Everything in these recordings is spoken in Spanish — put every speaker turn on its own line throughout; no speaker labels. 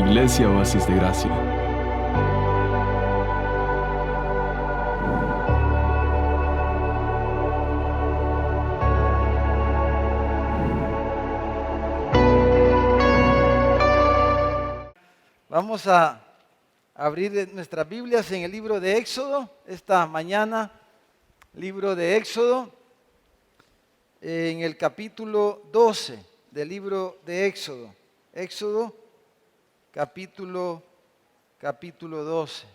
Iglesia Oasis de Gracia.
Vamos a abrir nuestras Biblias en el libro de Éxodo, esta mañana, libro de Éxodo, en el capítulo 12 del libro de Éxodo. Éxodo, capítulo 12.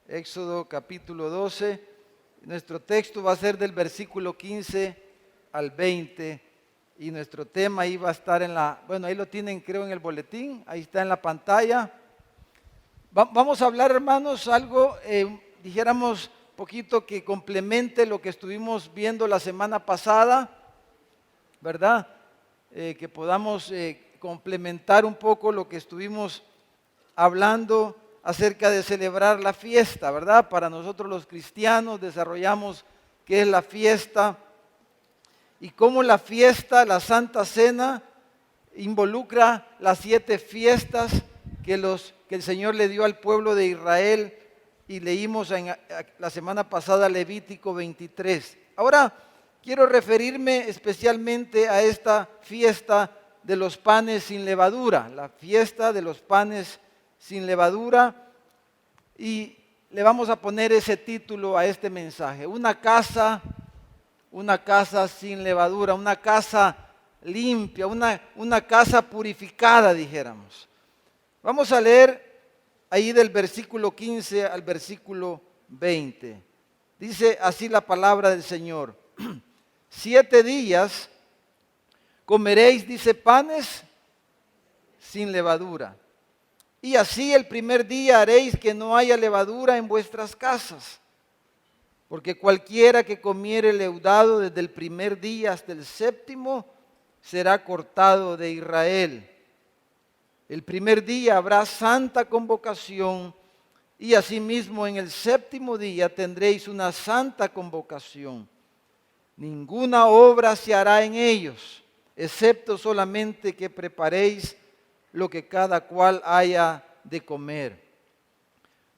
Éxodo, capítulo 12. Nuestro texto va a ser del versículo 15 al 20. Y nuestro tema ahí va a estar ahí lo tienen creo en el boletín, ahí está en la pantalla. Vamos a hablar, hermanos, algo, dijéramos, poquito que complemente lo que estuvimos viendo la semana pasada, ¿verdad? Que podamos complementar un poco lo que estuvimos hablando acerca de celebrar la fiesta, ¿verdad? Para nosotros los cristianos desarrollamos qué es la fiesta. Y cómo la fiesta, la Santa Cena, involucra las 7 fiestas que el Señor le dio al pueblo de Israel, y leímos la semana pasada Levítico 23. Ahora quiero referirme especialmente a esta fiesta de los panes sin levadura, la fiesta de los panes sin levadura, y le vamos a poner ese título a este mensaje: una casa sin levadura, una casa limpia, una casa purificada, dijéramos. Vamos a leer ahí del versículo 15 al versículo 20. Dice así la palabra del Señor: 7 días comeréis, dice, panes sin levadura. Y así el primer día haréis que no haya levadura en vuestras casas. Porque cualquiera que comiere leudado desde el primer día hasta el 7º será cortado de Israel. El primer día habrá santa convocación, y asimismo en el 7º día tendréis una santa convocación. Ninguna obra se hará en ellos, excepto solamente que preparéis lo que cada cual haya de comer.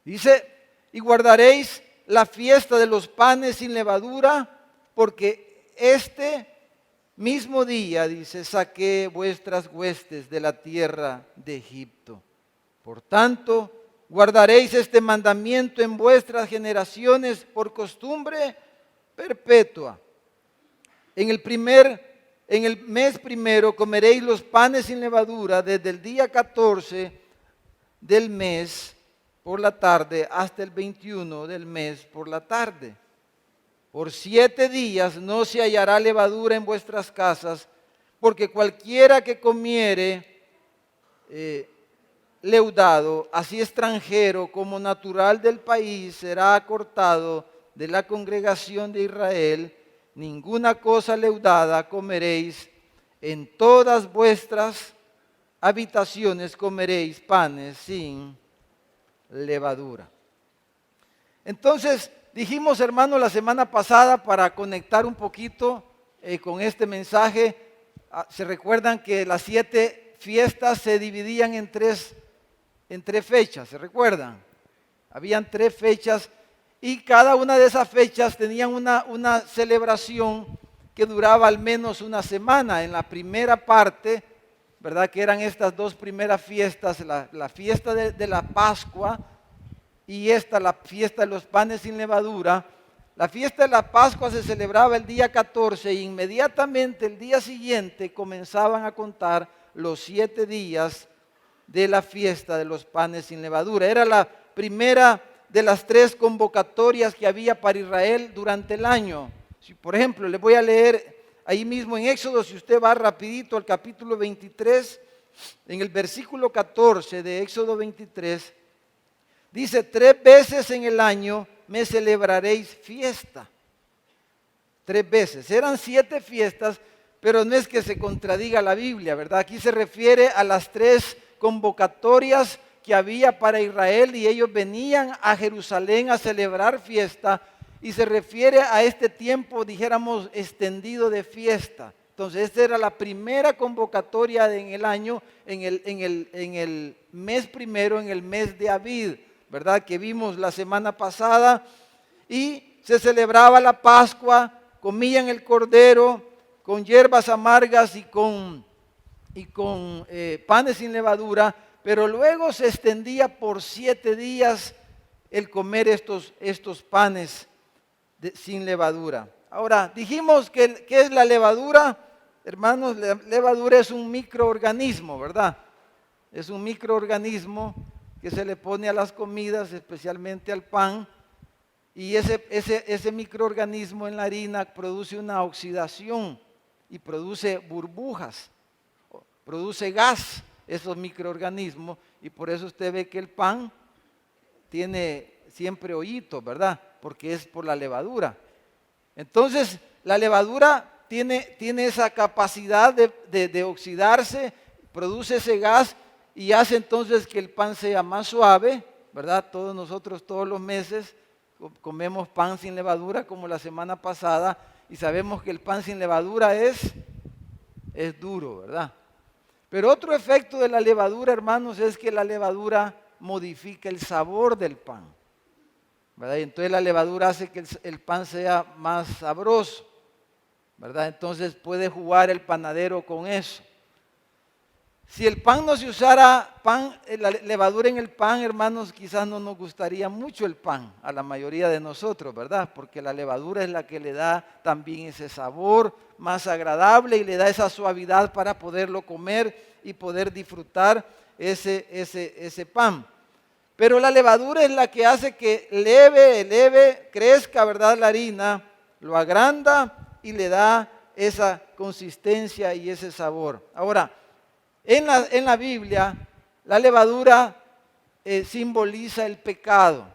Dice: y guardaréis la fiesta de los panes sin levadura, porque este mismo día, dice, saqué vuestras huestes de la tierra de Egipto. Por tanto, guardaréis este mandamiento en vuestras generaciones por costumbre perpetua. En el mes primero comeréis los panes sin levadura desde el día 14 del mes por la tarde hasta el 21 del mes por la tarde. Por 7 días no se hallará levadura en vuestras casas, porque cualquiera que comiere leudado, así extranjero como natural del país, será cortado de la congregación de Israel. Ninguna cosa leudada comeréis. En todas vuestras habitaciones comeréis panes sin levadura. Entonces dijimos, hermanos, la semana pasada, para conectar un poquito con este mensaje, se recuerdan que las 7 fiestas se dividían en tres fechas, ¿se recuerdan? Habían 3 fechas, y cada una de esas fechas tenían una celebración que duraba al menos una semana. En la primera parte, ¿verdad?, que eran estas 2 primeras fiestas, la fiesta de la Pascua y la fiesta de los panes sin levadura. La fiesta de la Pascua se celebraba el día 14, y inmediatamente el día siguiente comenzaban a contar los 7 días de la fiesta de los panes sin levadura. Era la primera de las 3 convocatorias que había para Israel durante el año. Por ejemplo, les voy a leer ahí mismo en Éxodo, si usted va rapidito al capítulo 23, en el versículo 14 de Éxodo 23, dice: 3 veces en el año me celebraréis fiesta. 3 veces. Eran 7 fiestas, pero no es que se contradiga la Biblia, ¿verdad? Aquí se refiere a las 3 convocatorias que había para Israel, y ellos venían a Jerusalén a celebrar fiesta, y se refiere a este tiempo, dijéramos, extendido de fiesta. Entonces, esta era la primera convocatoria en el año, en el mes primero, en el mes de Abib, ¿verdad? Que vimos la semana pasada. Y se celebraba la Pascua, comían el cordero con hierbas amargas y con panes sin levadura, pero luego se extendía por 7 días el comer estos panes sin levadura. Ahora, dijimos que ¿qué es la levadura? Hermanos, la levadura es un microorganismo, ¿verdad? Es un microorganismo que se le pone a las comidas, especialmente al pan, y ese microorganismo en la harina produce una oxidación y produce burbujas, produce gas, esos microorganismos, y por eso usted ve que el pan tiene siempre hoyitos, ¿verdad? Porque es por la levadura. Entonces, la levadura tiene esa capacidad de oxidarse, produce ese gas y hace entonces que el pan sea más suave, ¿verdad? Todos nosotros todos los meses comemos pan sin levadura como la semana pasada y sabemos que el pan sin levadura es duro, ¿verdad? Pero otro efecto de la levadura, hermanos, es que la levadura modifica el sabor del pan, ¿verdad? Y entonces la levadura hace que el pan sea más sabroso, ¿verdad? Entonces puede jugar el panadero con eso. Si el pan no se usara la levadura en el pan, hermanos, quizás no nos gustaría mucho el pan a la mayoría de nosotros, ¿verdad? Porque la levadura es la que le da también ese sabor más agradable y le da esa suavidad para poderlo comer y poder disfrutar ese pan. Pero la levadura es la que hace que eleve, crezca, ¿verdad? La harina, lo agranda y le da esa consistencia y ese sabor. Ahora, en la Biblia, la levadura simboliza el pecado,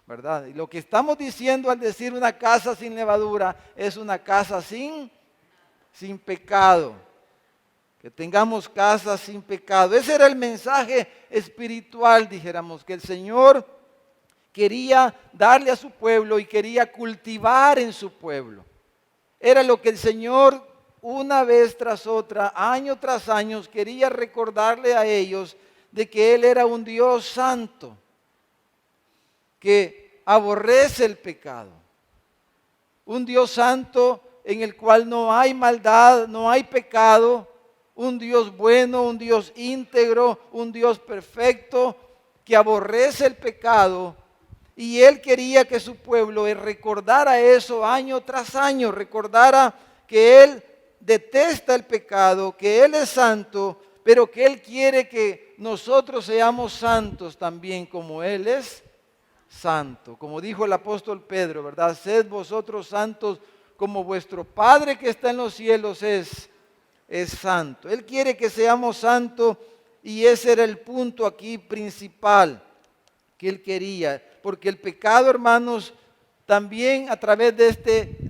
¿verdad? Y lo que estamos diciendo al decir una casa sin levadura es una casa sin pecado. Que tengamos casas sin pecado. Ese era el mensaje espiritual, dijéramos, que el Señor quería darle a su pueblo y quería cultivar en su pueblo. Era lo que el Señor una vez tras otra, año tras año, quería recordarle a ellos de que Él era un Dios santo, que aborrece el pecado. Un Dios santo en el cual no hay maldad, no hay pecado. Un Dios bueno, un Dios íntegro, un Dios perfecto, que aborrece el pecado. Y Él quería que su pueblo recordara eso año tras año, recordara que Él detesta el pecado, que Él es santo, pero que Él quiere que nosotros seamos santos también como Él es santo. Como dijo el apóstol Pedro, ¿verdad? Sed vosotros santos como vuestro Padre que está en los cielos es santo. Él quiere que seamos santos y ese era el punto aquí principal que Él quería. Porque el pecado, hermanos, también a través de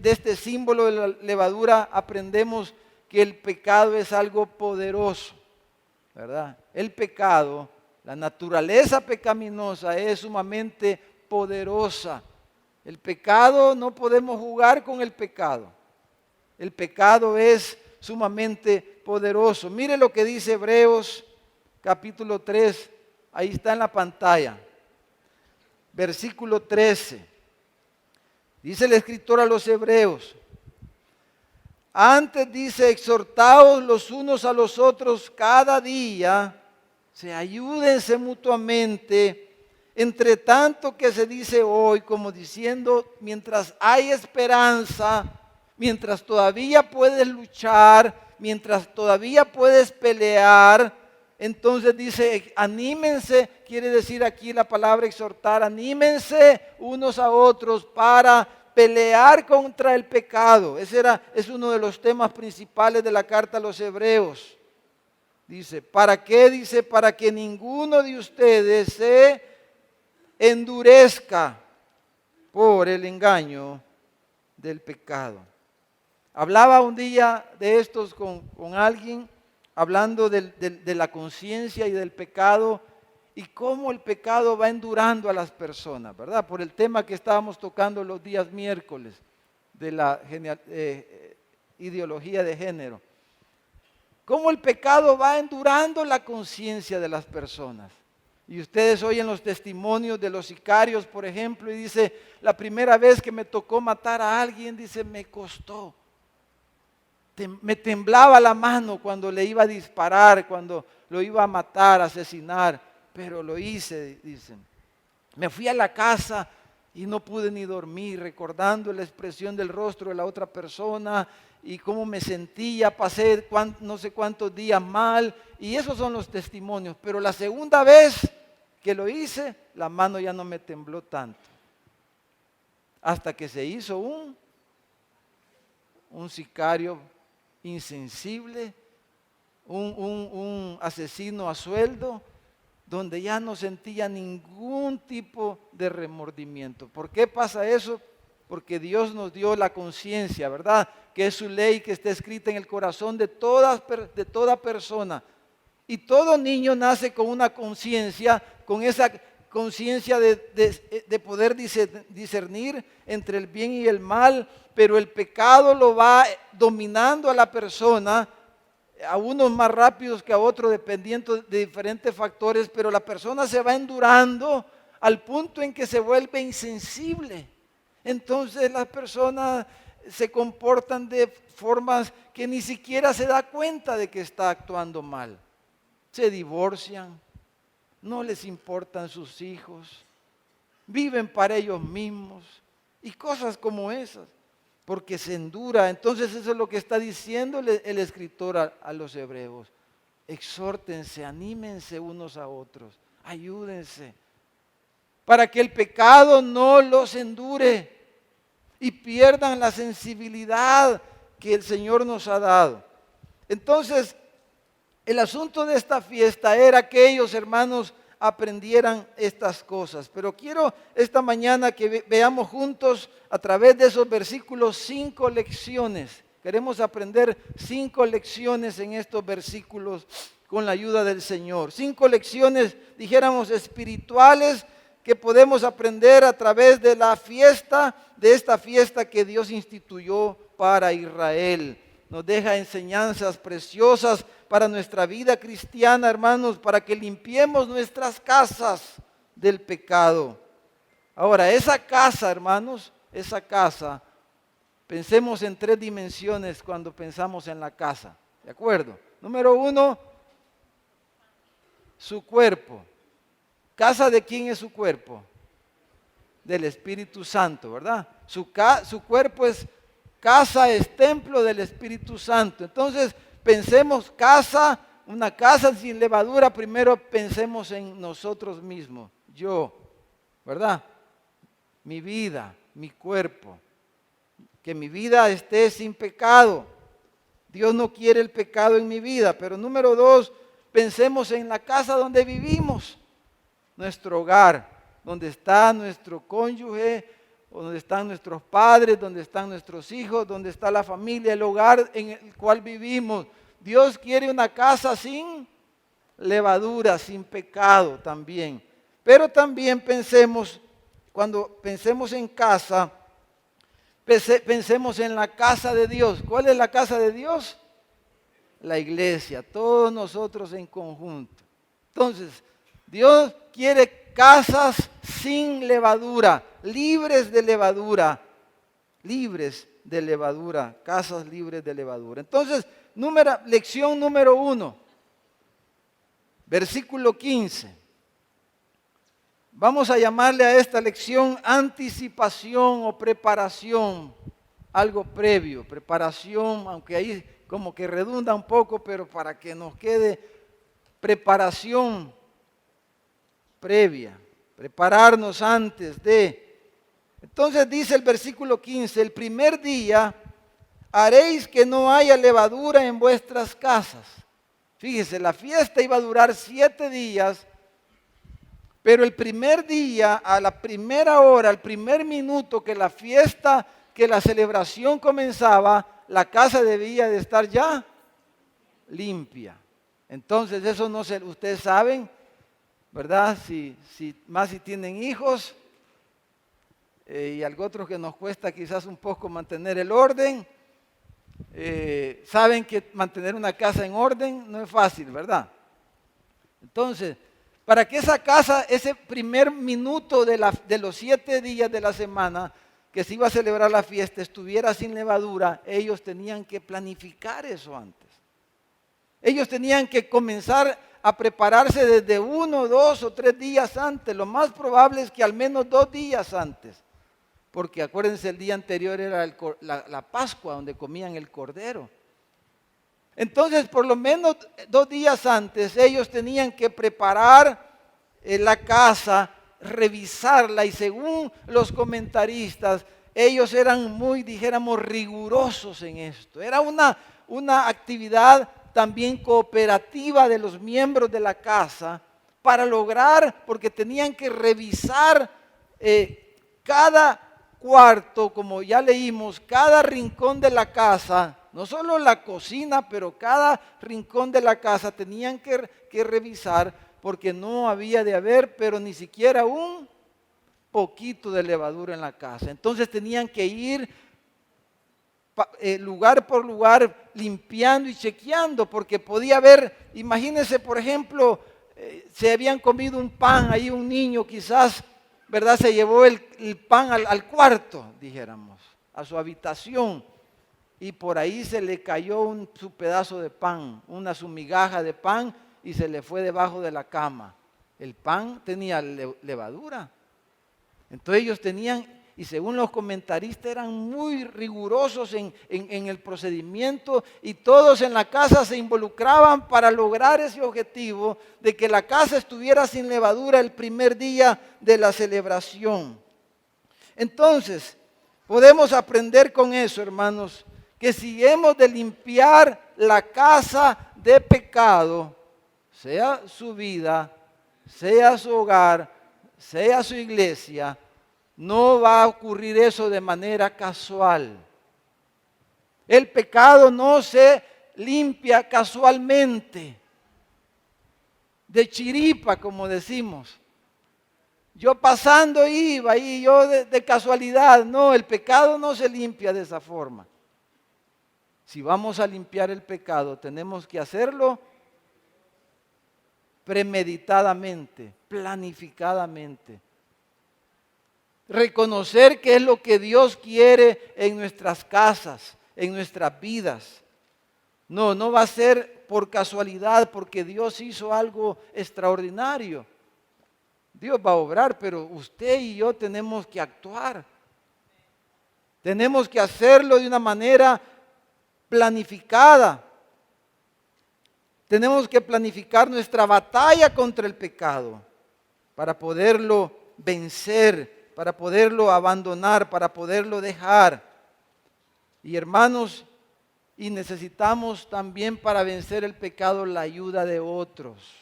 este símbolo de la levadura aprendemos que el pecado es algo poderoso, ¿verdad? El pecado, la naturaleza pecaminosa es sumamente poderosa. El pecado, no podemos jugar con el pecado. El pecado es sumamente poderoso. Mire lo que dice Hebreos capítulo 3, ahí está en la pantalla. Versículo 13. Dice el escritor a los hebreos, antes dice, exhortaos los unos a los otros cada día, ayúdense mutuamente, entre tanto que se dice hoy, como diciendo, mientras hay esperanza, mientras todavía puedes luchar, mientras todavía puedes pelear. Entonces dice, anímense, quiere decir aquí la palabra exhortar, anímense unos a otros para pelear contra el pecado. Es uno de los temas principales de la carta a los hebreos. Dice, ¿para qué? Dice, para que ninguno de ustedes se endurezca por el engaño del pecado. Hablaba un día de estos con alguien, hablando de la conciencia y del pecado y cómo el pecado va endurando a las personas, ¿verdad? Por el tema que estábamos tocando los días miércoles de la ideología de género. Cómo el pecado va endurando la conciencia de las personas. Y ustedes oyen los testimonios de los sicarios, por ejemplo, y dice, la primera vez que me tocó matar a alguien, dice, me costó. Me temblaba la mano cuando le iba a disparar, cuando lo iba a matar, a asesinar, pero lo hice, dicen. Me fui a la casa y no pude ni dormir, recordando la expresión del rostro de la otra persona y cómo me sentía, pasé no sé cuántos días mal, y esos son los testimonios. Pero la segunda vez que lo hice, la mano ya no me tembló tanto. Hasta que se hizo un sicario insensible, un asesino a sueldo, donde ya no sentía ningún tipo de remordimiento. ¿Por qué pasa eso? Porque Dios nos dio la conciencia, ¿verdad? Que es su ley que está escrita en el corazón de toda persona. Y todo niño nace con una conciencia, con esa conciencia de poder discernir entre el bien y el mal, pero el pecado lo va dominando a la persona, a unos más rápidos que a otros, dependiendo de diferentes factores, pero la persona se va endurando al punto en que se vuelve insensible. Entonces las personas se comportan de formas que ni siquiera se da cuenta de que está actuando mal. Se divorcian, no les importan sus hijos, viven para ellos mismos y cosas como esas, porque se endura. Entonces eso es lo que está diciendo el escritor a los hebreos. Exhórtense, anímense unos a otros, ayúdense, para que el pecado no los endure y pierdan la sensibilidad que el Señor nos ha dado. Entonces, el asunto de esta fiesta era que ellos, hermanos, aprendieran estas cosas. Pero quiero esta mañana que veamos juntos a través de esos versículos 5 lecciones. Queremos aprender 5 lecciones en estos versículos con la ayuda del Señor. 5 lecciones, dijéramos, espirituales que podemos aprender a través de la fiesta, de esta fiesta que Dios instituyó para Israel. Nos deja enseñanzas preciosas para nuestra vida cristiana, hermanos, para que limpiemos nuestras casas del pecado. Ahora, esa casa, hermanos, esa casa, pensemos en 3 dimensiones cuando pensamos en la casa, ¿de acuerdo? Número 1, su cuerpo. ¿Casa de quién es su cuerpo? Del Espíritu Santo, ¿verdad? Su cuerpo es casa, es templo del Espíritu Santo. Entonces, pensemos casa, una casa sin levadura, primero pensemos en nosotros mismos, yo, ¿verdad? Mi vida, mi cuerpo, que mi vida esté sin pecado. Dios no quiere el pecado en mi vida, pero número 2, pensemos en la casa donde vivimos, nuestro hogar, donde está nuestro cónyuge, donde están nuestros padres, donde están nuestros hijos, donde está la familia, el hogar en el cual vivimos. Dios quiere una casa sin levadura, sin pecado también. Pero también pensemos, cuando pensemos en casa, pensemos en la casa de Dios. ¿Cuál es la casa de Dios? La iglesia, todos nosotros en conjunto. Entonces, Dios quiere casas sin levadura, libres de levadura, casas libres de levadura. Entonces, lección número 1, versículo 15. Vamos a llamarle a esta lección anticipación o preparación, algo previo, preparación, aunque ahí como que redunda un poco, pero para que nos quede preparación previa, prepararnos antes de. Entonces dice el versículo 15, el primer día haréis que no haya levadura en vuestras casas. Fíjese, la fiesta iba a durar 7 días, pero el primer día, a la primera hora, al primer minuto que la fiesta, que la celebración comenzaba, la casa debía de estar ya limpia. Entonces eso no se, ustedes saben, ¿verdad? Más si tienen hijos y algo otro que nos cuesta quizás un poco mantener el orden. saben que mantener una casa en orden no es fácil, ¿verdad? Entonces, para que esa casa, ese primer minuto de los 7 días de la semana que se iba a celebrar la fiesta, estuviera sin levadura, ellos tenían que planificar eso antes. Ellos tenían que comenzar a prepararse desde 1, 2 o 3 días antes. Lo más probable es que al menos 2 días antes. Porque acuérdense, el día anterior era la Pascua, donde comían el cordero. Entonces, por lo menos 2 días antes, ellos tenían que preparar la casa, revisarla, y según los comentaristas, ellos eran muy, dijéramos, rigurosos en esto. Era una actividad también cooperativa de los miembros de la casa para lograr, porque tenían que revisar cada cuarto, como ya leímos, cada rincón de la casa, no solo la cocina, pero cada rincón de la casa tenían que revisar, porque no había de haber, pero ni siquiera un poquito de levadura en la casa. Entonces tenían que ir lugar por lugar limpiando y chequeando, porque podía haber, imagínense por ejemplo, se habían comido un pan, ahí un niño quizás, ¿verdad? Se llevó el pan al cuarto, dijéramos, a su habitación, y por ahí se le cayó su pedazo de pan, su migaja de pan, y se le fue debajo de la cama. El pan tenía levadura. Entonces ellos tenían, y según los comentaristas, eran muy rigurosos en el procedimiento, y todos en la casa se involucraban para lograr ese objetivo de que la casa estuviera sin levadura el primer día de la celebración. Entonces, podemos aprender con eso, hermanos, que si hemos de limpiar la casa de pecado, sea su vida, sea su hogar, sea su iglesia, no va a ocurrir eso de manera casual. El pecado no se limpia casualmente, de chiripa, como decimos. Yo pasando iba y yo de casualidad. No, el pecado no se limpia de esa forma. Si vamos a limpiar el pecado, tenemos que hacerlo premeditadamente, planificadamente. Reconocer qué es lo que Dios quiere en nuestras casas, en nuestras vidas. No va a ser por casualidad, porque Dios hizo algo extraordinario. Dios va a obrar, pero usted y yo tenemos que actuar. Tenemos que hacerlo de una manera planificada. Tenemos que planificar nuestra batalla contra el pecado para poderlo vencer, para poderlo abandonar, para poderlo dejar. Y hermanos, y necesitamos también para vencer el pecado la ayuda de otros.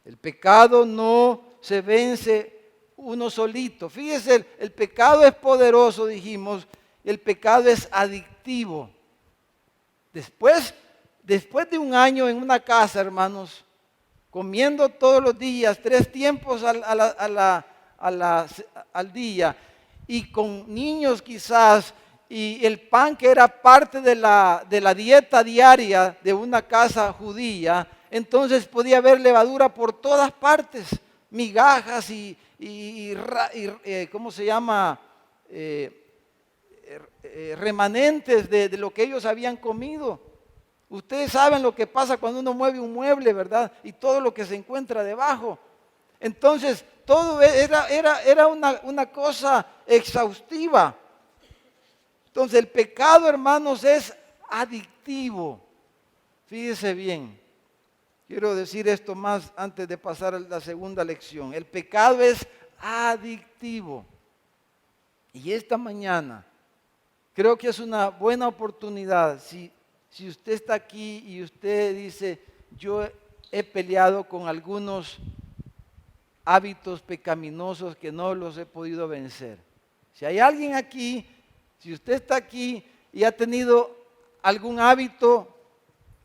El pecado no se vence uno solito. Fíjese, el pecado es poderoso, dijimos, el pecado es adictivo. Después de un año en una casa, hermanos, comiendo todos los días, 3 tiempos al día, y con niños quizás, y el pan que era parte de la dieta diaria de una casa judía, entonces podía haber levadura por todas partes, migajas ¿cómo se llama? Remanentes de lo que ellos habían comido. Ustedes saben lo que pasa cuando uno mueve un mueble, ¿verdad? Y todo lo que se encuentra debajo. Entonces, todo era una cosa exhaustiva. Entonces, el pecado, hermanos, es adictivo. Fíjese bien. Quiero decir esto más antes de pasar a la segunda lección. El pecado es adictivo. Y esta mañana creo que es una buena oportunidad. Si usted está aquí y usted dice, yo he peleado con algunos hábitos pecaminosos que no los he podido vencer. Si hay alguien aquí, si usted está aquí y ha tenido algún hábito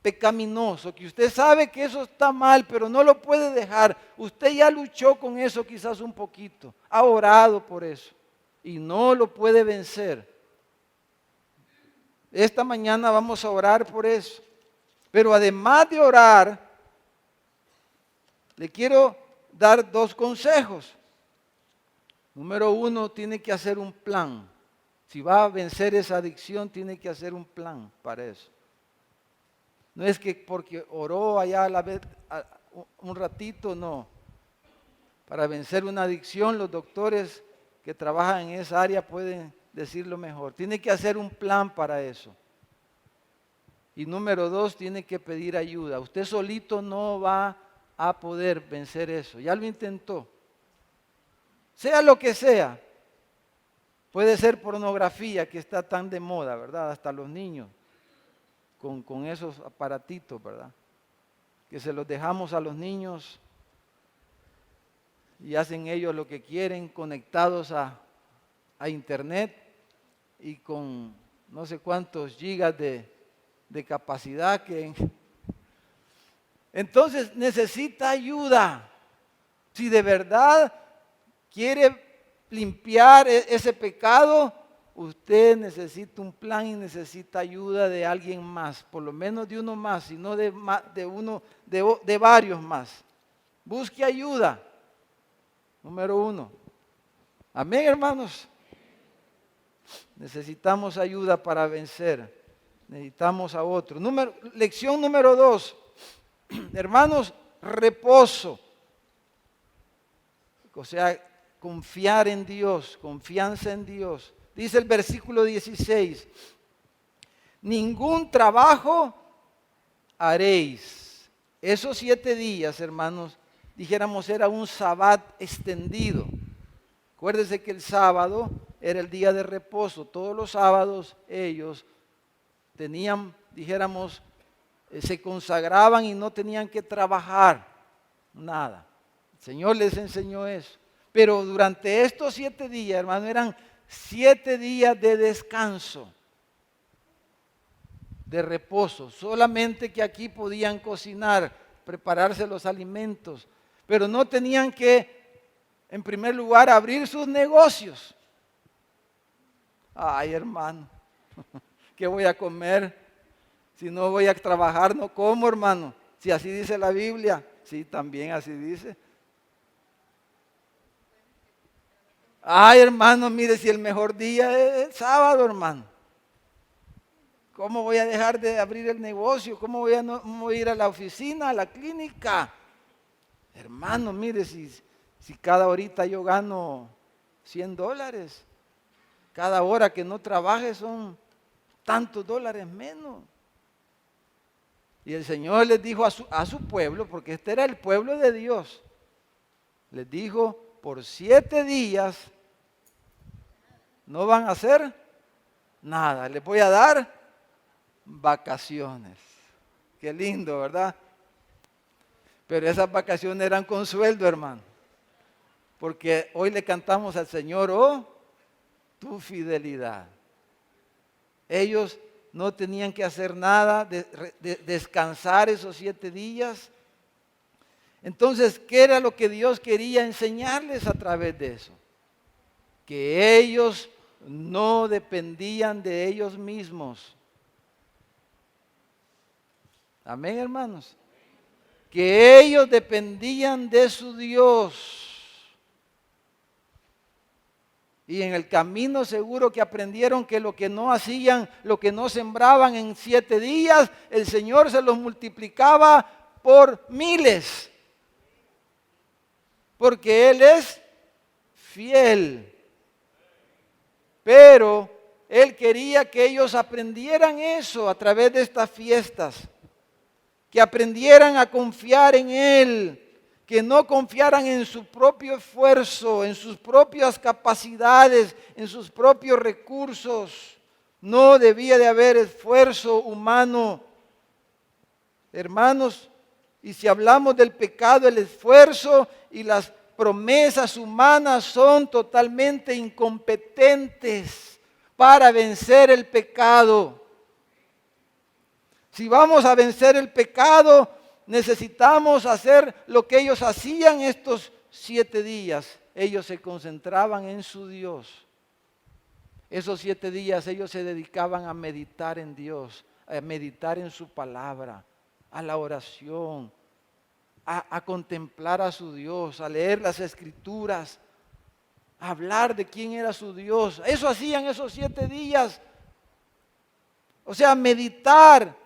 pecaminoso, que usted sabe que eso está mal, pero no lo puede dejar, usted ya luchó con eso quizás un poquito, ha orado por eso y no lo puede vencer. Esta mañana vamos a orar por eso. Pero además de orar, le quiero dar 2 consejos. Número 1, tiene que hacer un plan. Si va a vencer esa adicción, tiene que hacer un plan para eso. No es que porque oró allá a la vez, un ratito, no. Para vencer una adicción, los doctores que trabajan en esa área pueden decirlo mejor. Tiene que hacer un plan para eso. Y número 2, tiene que pedir ayuda. Usted solito no va a poder vencer eso. Ya lo intentó. Sea lo que sea. Puede ser pornografía, que está tan de moda, ¿verdad? Hasta los niños con esos aparatitos, ¿verdad? Que se los dejamos a los niños y hacen ellos lo que quieren, conectados a internet y con no sé cuántos gigas de capacidad Entonces necesita ayuda. Si de verdad quiere limpiar ese pecado, usted necesita un plan y necesita ayuda de alguien más, por lo menos de uno más, si no de varios más. Busque ayuda. Número 1. Amén, hermanos. Necesitamos ayuda para vencer. Necesitamos a otro. Lección número 2. Hermanos, reposo. O sea, confiar en Dios, confianza en Dios. Dice el versículo 16, ningún trabajo haréis. Esos 7 días, hermanos, dijéramos era un sabbat extendido. Acuérdense que el sábado era el día de reposo. Todos los sábados ellos tenían, dijéramos, se consagraban y no tenían que trabajar nada. El Señor les enseñó eso. Pero durante estos 7 días, hermano, eran 7 días de descanso, de reposo. Solamente que aquí podían cocinar, prepararse los alimentos, pero no tenían que, en primer lugar, abrir sus negocios. Ay, hermano, ¿qué voy a comer? Si no voy a trabajar, no como, hermano. Si así dice la Biblia, sí, también así dice. Ay, hermano, mire, si el mejor día es el sábado, hermano. ¿Cómo voy a dejar de abrir el negocio? ¿Cómo voy a ir a la oficina, a la clínica? Hermano, mire, si cada horita yo gano $100, cada hora que no trabaje son tantos dólares menos. Y el Señor les dijo a su pueblo, porque este era el pueblo de Dios, les dijo, por 7 días no van a hacer nada. Les voy a dar vacaciones. Qué lindo, ¿verdad? Pero esas vacaciones eran con sueldo, hermano. Porque hoy le cantamos al Señor, oh, tu fidelidad. Ellos no tenían que hacer nada, descansar esos 7 días. Entonces, ¿qué era lo que Dios quería enseñarles a través de eso? Que ellos no dependían de ellos mismos. Amén, hermanos. Que ellos dependían de su Dios. Y en el camino seguro que aprendieron que lo que no hacían, lo que no sembraban en 7 días, el Señor se los multiplicaba por miles. Porque Él es fiel. Pero Él quería que ellos aprendieran eso a través de estas fiestas. Que aprendieran a confiar en Él. Que no confiaran en su propio esfuerzo, en sus propias capacidades, en sus propios recursos. No debía de haber esfuerzo humano. Hermanos, y si hablamos del pecado, el esfuerzo y las promesas humanas son totalmente incompetentes para vencer el pecado. Si vamos a vencer el pecado, necesitamos hacer lo que ellos hacían estos 7 días. Ellos se concentraban en su Dios. Esos 7 días ellos se dedicaban a meditar en Dios, a meditar en su palabra, a la oración, a contemplar a su Dios, a leer las Escrituras, a hablar de quién era su Dios. Eso hacían esos 7 días. O sea, meditar,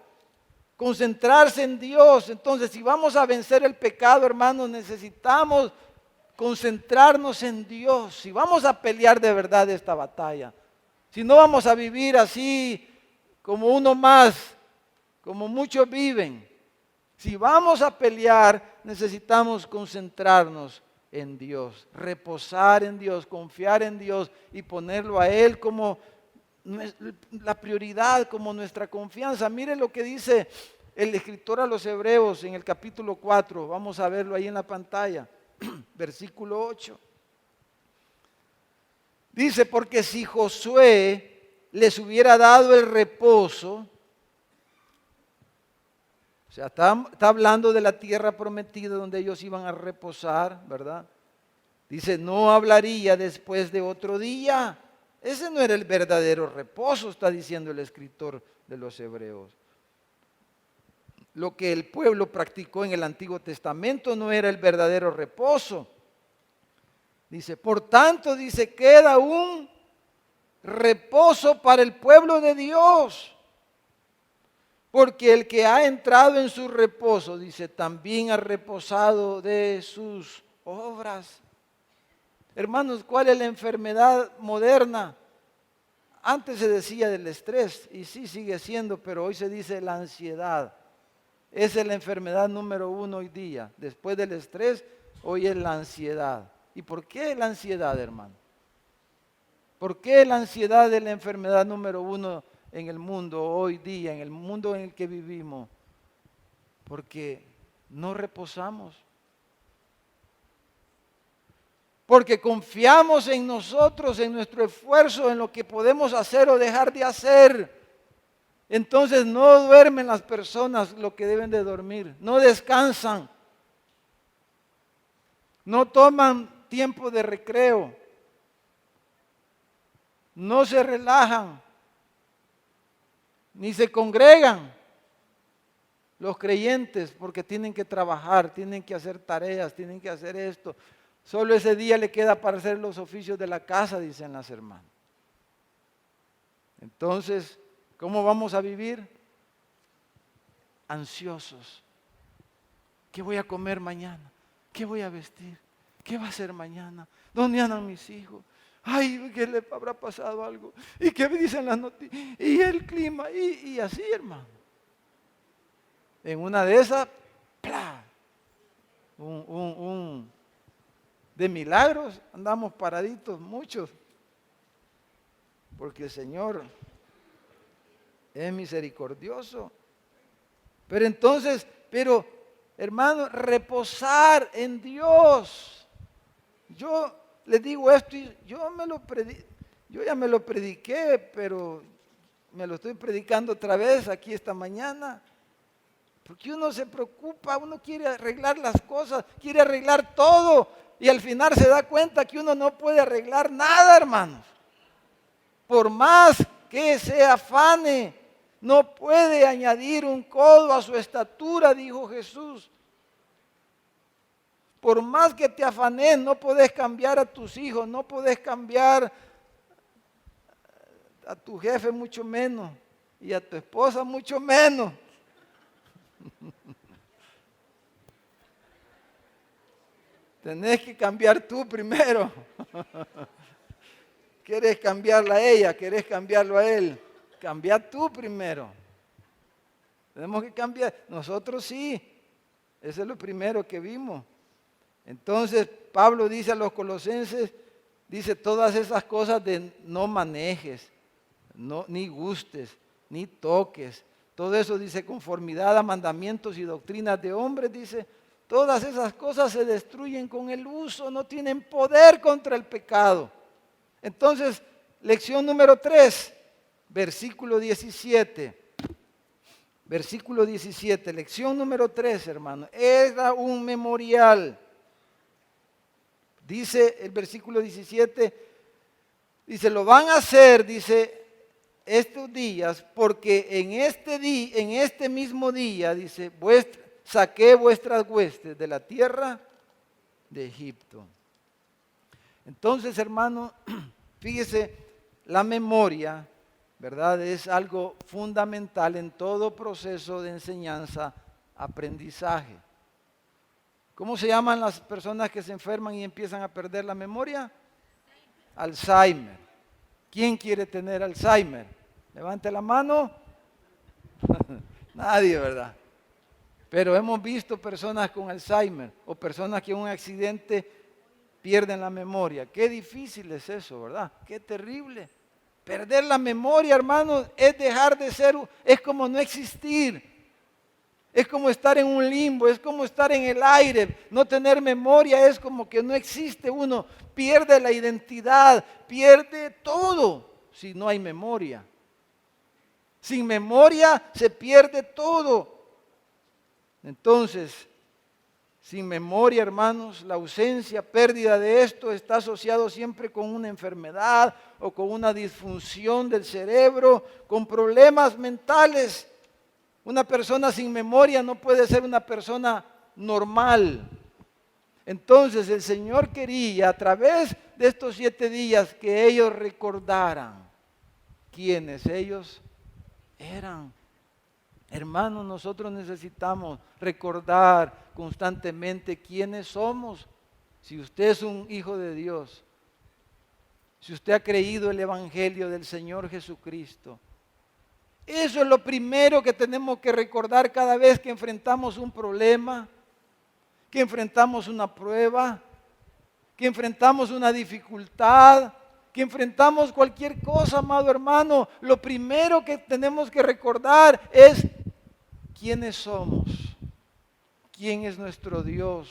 concentrarse en Dios. Entonces, si vamos a vencer el pecado, hermanos, necesitamos concentrarnos en Dios. Si vamos a pelear de verdad esta batalla, si no vamos a vivir así como uno más, como muchos viven. Si vamos a pelear, necesitamos concentrarnos en Dios, reposar en Dios, confiar en Dios y ponerlo a Él como la prioridad, como nuestra confianza. Mire lo que dice el escritor a los Hebreos en el capítulo 4, vamos a verlo ahí en la pantalla, versículo 8. Dice, porque si Josué les hubiera dado el reposo, o sea, está hablando de la tierra prometida donde ellos iban a reposar, ¿verdad? Dice, no hablaría después de otro día. Ese no era el verdadero reposo, está diciendo el escritor de los Hebreos. Lo que el pueblo practicó en el Antiguo Testamento no era el verdadero reposo. Dice, por tanto, dice, queda un reposo para el pueblo de Dios. Porque el que ha entrado en su reposo, dice, también ha reposado de sus obras. Hermanos, ¿cuál es la enfermedad moderna? Antes se decía del estrés, y sí sigue siendo, pero hoy se dice la ansiedad. Esa es la enfermedad número 1 hoy día. Después del estrés, hoy es la ansiedad. ¿Y por qué la ansiedad, hermano? ¿Por qué la ansiedad es la enfermedad número 1 en el mundo hoy día, en el mundo en el que vivimos? Porque no reposamos. Porque confiamos en nosotros, en nuestro esfuerzo, en lo que podemos hacer o dejar de hacer. Entonces no duermen las personas lo que deben de dormir, no descansan, no toman tiempo de recreo, no se relajan, ni se congregan los creyentes porque tienen que trabajar, tienen que hacer tareas, tienen que hacer esto. Solo ese día le queda para hacer los oficios de la casa, dicen las hermanas. Entonces, ¿cómo vamos a vivir? Ansiosos. ¿Qué voy a comer mañana? ¿Qué voy a vestir? ¿Qué va a hacer mañana? ¿Dónde andan mis hijos? Ay, ¿qué le habrá pasado algo? ¿Y qué me dicen las noticias? Y el clima, y así, hermano. En una de esas, ¡plá! De milagros andamos paraditos muchos, porque el Señor es misericordioso. Pero entonces, hermano, reposar en Dios. Yo les digo esto y yo ya me lo prediqué, pero me lo estoy predicando otra vez aquí esta mañana. Porque uno se preocupa, uno quiere arreglar las cosas, quiere arreglar todo y al final se da cuenta que uno no puede arreglar nada, hermanos. Por más que se afane, no puede añadir un codo a su estatura, dijo Jesús. Por más que te afanes, no puedes cambiar a tus hijos, no puedes cambiar a tu jefe mucho menos y a tu esposa mucho menos. Tenés que cambiar tú primero. ¿Quieres cambiarla a ella? ¿Quieres cambiarlo a él? Cambia tú primero. Tenemos que cambiar. Nosotros sí. Eso es lo primero que vimos. Entonces Pablo dice a los colosenses, dice todas esas cosas de no manejes, ni gustes, ni toques. Todo eso dice conformidad a mandamientos y doctrinas de hombres, dice. Todas esas cosas se destruyen con el uso, no tienen poder contra el pecado. Entonces, lección número 3, versículo 17. Versículo 17, lección número 3, hermano. Era un memorial. Dice el versículo 17, Dice, lo van a hacer, dice, estos días, porque en este mismo día, dice, saqué vuestras huestes de la tierra de Egipto. Entonces, hermano, fíjese, la memoria, ¿verdad? Es algo fundamental en todo proceso de enseñanza, aprendizaje. ¿Cómo se llaman las personas que se enferman y empiezan a perder la memoria? Alzheimer. ¿Quién quiere tener Alzheimer? Levante la mano. Nadie, ¿verdad? Pero hemos visto personas con Alzheimer o personas que en un accidente pierden la memoria. Qué difícil es eso, ¿verdad? Qué terrible. Perder la memoria, hermanos, es dejar de ser, es como no existir. Es como estar en un limbo, es como estar en el aire. No tener memoria es como que no existe uno. Pierde la identidad, pierde todo si no hay memoria. Sin memoria se pierde todo. Entonces, sin memoria, hermanos, la ausencia, pérdida de esto está asociado siempre con una enfermedad o con una disfunción del cerebro, con problemas mentales. Una persona sin memoria no puede ser una persona normal. Entonces el Señor quería a través de estos 7 días que ellos recordaran quiénes ellos eran. Hermanos, nosotros necesitamos recordar constantemente quiénes somos. Si usted es un hijo de Dios, si usted ha creído el Evangelio del Señor Jesucristo, eso es lo primero que tenemos que recordar cada vez que enfrentamos un problema, que enfrentamos una prueba, que enfrentamos una dificultad, que enfrentamos cualquier cosa, amado hermano. Lo primero que tenemos que recordar es quiénes somos, quién es nuestro Dios,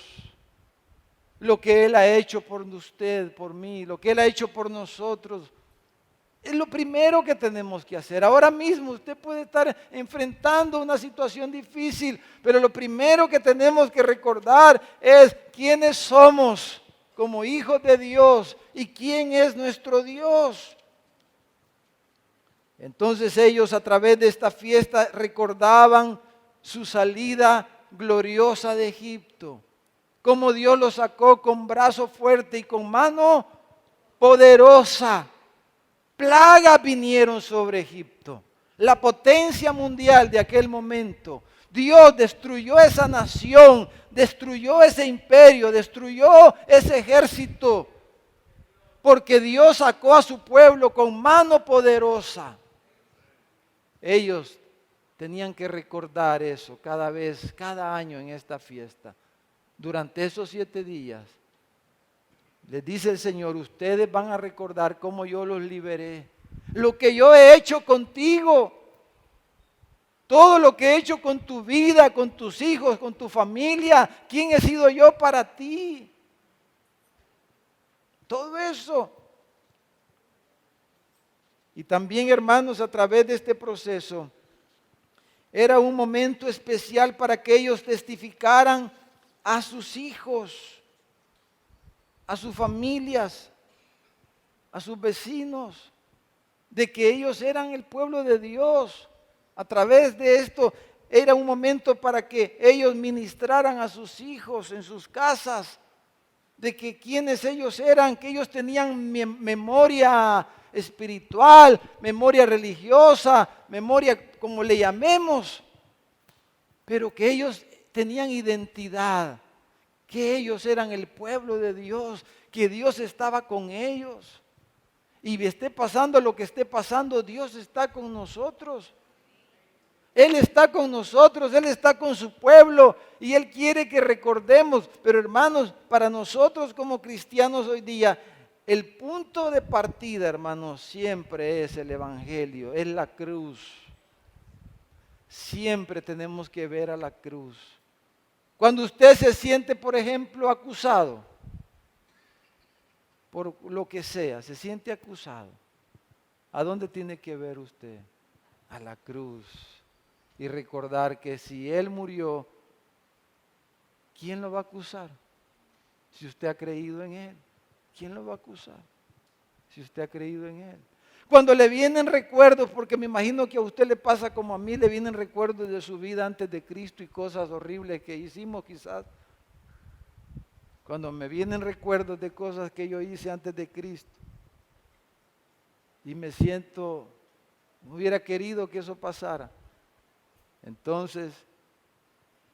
lo que Él ha hecho por usted, por mí, lo que Él ha hecho por nosotros. Es lo primero que tenemos que hacer. Ahora mismo usted puede estar enfrentando una situación difícil, pero lo primero que tenemos que recordar es quiénes somos como hijos de Dios y quién es nuestro Dios. Entonces ellos a través de esta fiesta recordaban su salida gloriosa de Egipto, cómo Dios los sacó con brazo fuerte y con mano poderosa. Plagas vinieron sobre Egipto, la potencia mundial de aquel momento. Dios destruyó esa nación, destruyó ese imperio, destruyó ese ejército, porque Dios sacó a su pueblo con mano poderosa. Ellos tenían que recordar eso cada vez, cada año en esta fiesta. Durante esos 7 días, les dice el Señor, ustedes van a recordar cómo yo los liberé. Lo que yo he hecho contigo. Todo lo que he hecho con tu vida, con tus hijos, con tu familia. ¿Quién he sido yo para ti? Todo eso. Y también, hermanos, a través de este proceso, era un momento especial para que ellos testificaran a sus hijos, a sus familias, a sus vecinos, de que ellos eran el pueblo de Dios. A través de esto era un momento para que ellos ministraran a sus hijos en sus casas, de que quienes ellos eran, que ellos tenían memoria espiritual, memoria religiosa, memoria como le llamemos, pero que ellos tenían identidad, que ellos eran el pueblo de Dios, que Dios estaba con ellos. Y esté pasando lo que esté pasando, Dios está con nosotros. Él está con nosotros, Él está con su pueblo y Él quiere que recordemos. Pero hermanos, para nosotros como cristianos hoy día, el punto de partida, hermanos, siempre es el Evangelio, es la cruz. Siempre tenemos que ver a la cruz. Cuando usted se siente, por ejemplo, acusado, por lo que sea, se siente acusado, ¿a dónde tiene que ver usted? A la cruz. Y recordar que si Él murió, ¿quién lo va a acusar? Si usted ha creído en Él, ¿quién lo va a acusar? si usted ha creído en Él. Cuando le vienen recuerdos, porque me imagino que a usted le pasa como a mí, le vienen recuerdos de su vida antes de Cristo y cosas horribles que hicimos quizás. Cuando me vienen recuerdos de cosas que yo hice antes de Cristo y me siento, no hubiera querido que eso pasara, entonces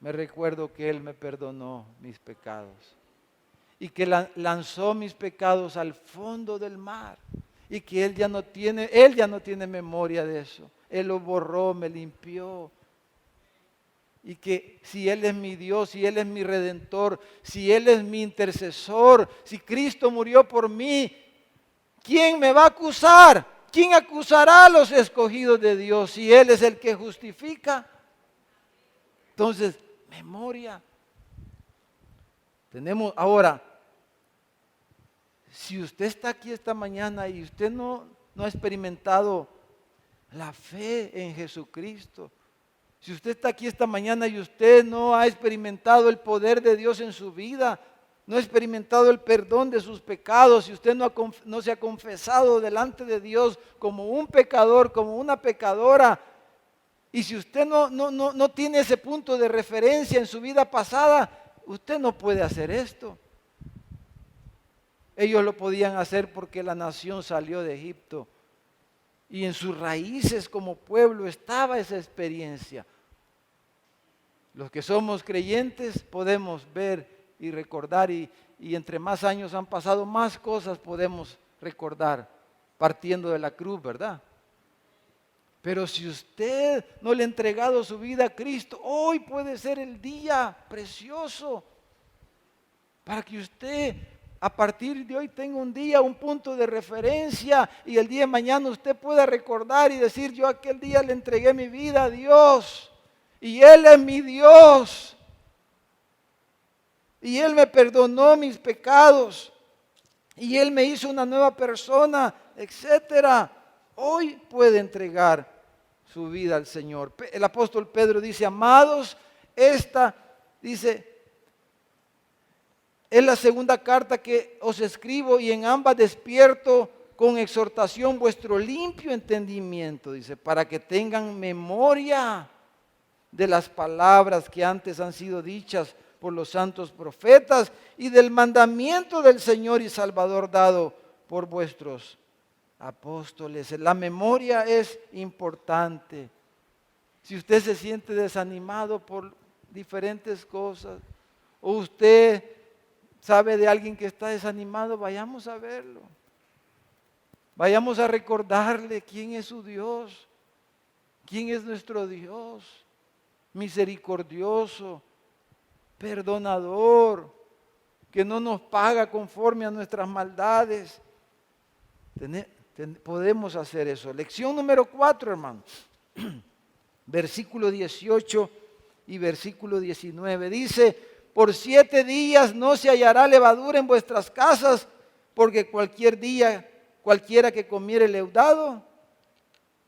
me recuerdo que Él me perdonó mis pecados y que lanzó mis pecados al fondo del mar y que Él ya no tiene memoria de eso. Él lo borró, me limpió. Y que si Él es mi Dios, si Él es mi Redentor, si Él es mi intercesor, si Cristo murió por mí, ¿quién me va a acusar? ¿Quién acusará a los escogidos de Dios si Él es el que justifica? Entonces, memoria. Tenemos ahora, si usted está aquí esta mañana y usted no ha experimentado la fe en Jesucristo, si usted está aquí esta mañana y usted no ha experimentado el poder de Dios en su vida, no ha experimentado el perdón de sus pecados, si usted no se ha confesado delante de Dios como un pecador, como una pecadora, y si usted no tiene ese punto de referencia en su vida pasada, usted no puede hacer esto. Ellos lo podían hacer porque la nación salió de Egipto. Y en sus raíces como pueblo estaba esa experiencia. Los que somos creyentes podemos ver y recordar y entre más años han pasado, más cosas podemos recordar partiendo de la cruz, ¿verdad? Pero si usted no le ha entregado su vida a Cristo, hoy puede ser el día precioso para que usted a partir de hoy tenga un día, un punto de referencia y el día de mañana usted pueda recordar y decir: yo aquel día le entregué mi vida a Dios y Él es mi Dios y Él me perdonó mis pecados y Él me hizo una nueva persona, etcétera. Hoy puede entregar su vida al Señor. El apóstol Pedro dice: amados, dice, es la segunda carta que os escribo y en ambas despierto con exhortación vuestro limpio entendimiento, dice, para que tengan memoria de las palabras que antes han sido dichas por los santos profetas y del mandamiento del Señor y Salvador dado por vuestros apóstoles. La memoria es importante. Si usted se siente desanimado por diferentes cosas o usted sabe de alguien que está desanimado, vayamos a verlo. Vayamos a recordarle quién es su Dios, quién es nuestro Dios, misericordioso, perdonador, que no nos paga conforme a nuestras maldades. Podemos hacer eso. Lección número 4, hermano. Versículo 18 y versículo 19. Dice: por 7 días no se hallará levadura en vuestras casas, porque cualquiera que comiere leudado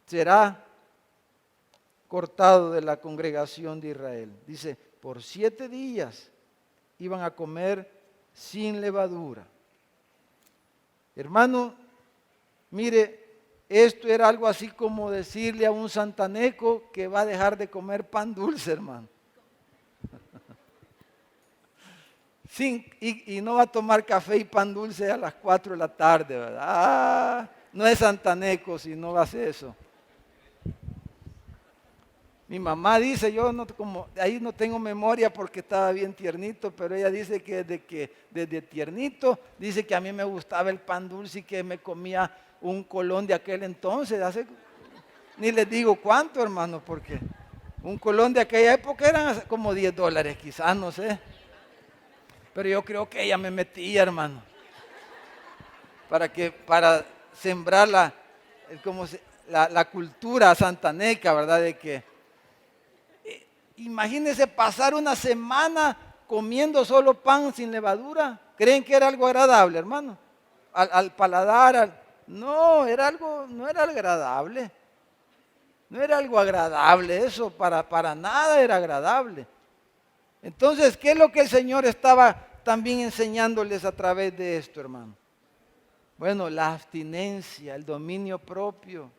será cortado de la congregación de Israel. Dice, por 7 días iban a comer sin levadura. Hermano, mire, esto era algo así como decirle a un santaneco que va a dejar de comer pan dulce, hermano. Y no va a tomar café y pan dulce a las 4 de la tarde, ¿verdad? No es santaneco si no hace eso. Mi mamá dice, ahí no tengo memoria porque estaba bien tiernito, pero ella dice que desde tiernito, dice que a mí me gustaba el pan dulce y que me comía un colón de aquel entonces, ni les digo cuánto, hermano, porque un colón de aquella época eran como $10 quizás, no sé. Pero yo creo que ella me metía, hermano, para sembrar la cultura santaneca, ¿verdad? De que imagínense pasar una semana comiendo solo pan sin levadura. ¿Creen que era algo agradable, hermano? Al paladar, no era agradable. No era algo agradable eso, para nada era agradable. Entonces, ¿qué es lo que el Señor estaba también enseñándoles a través de esto, hermano? Bueno, la abstinencia, el dominio propio.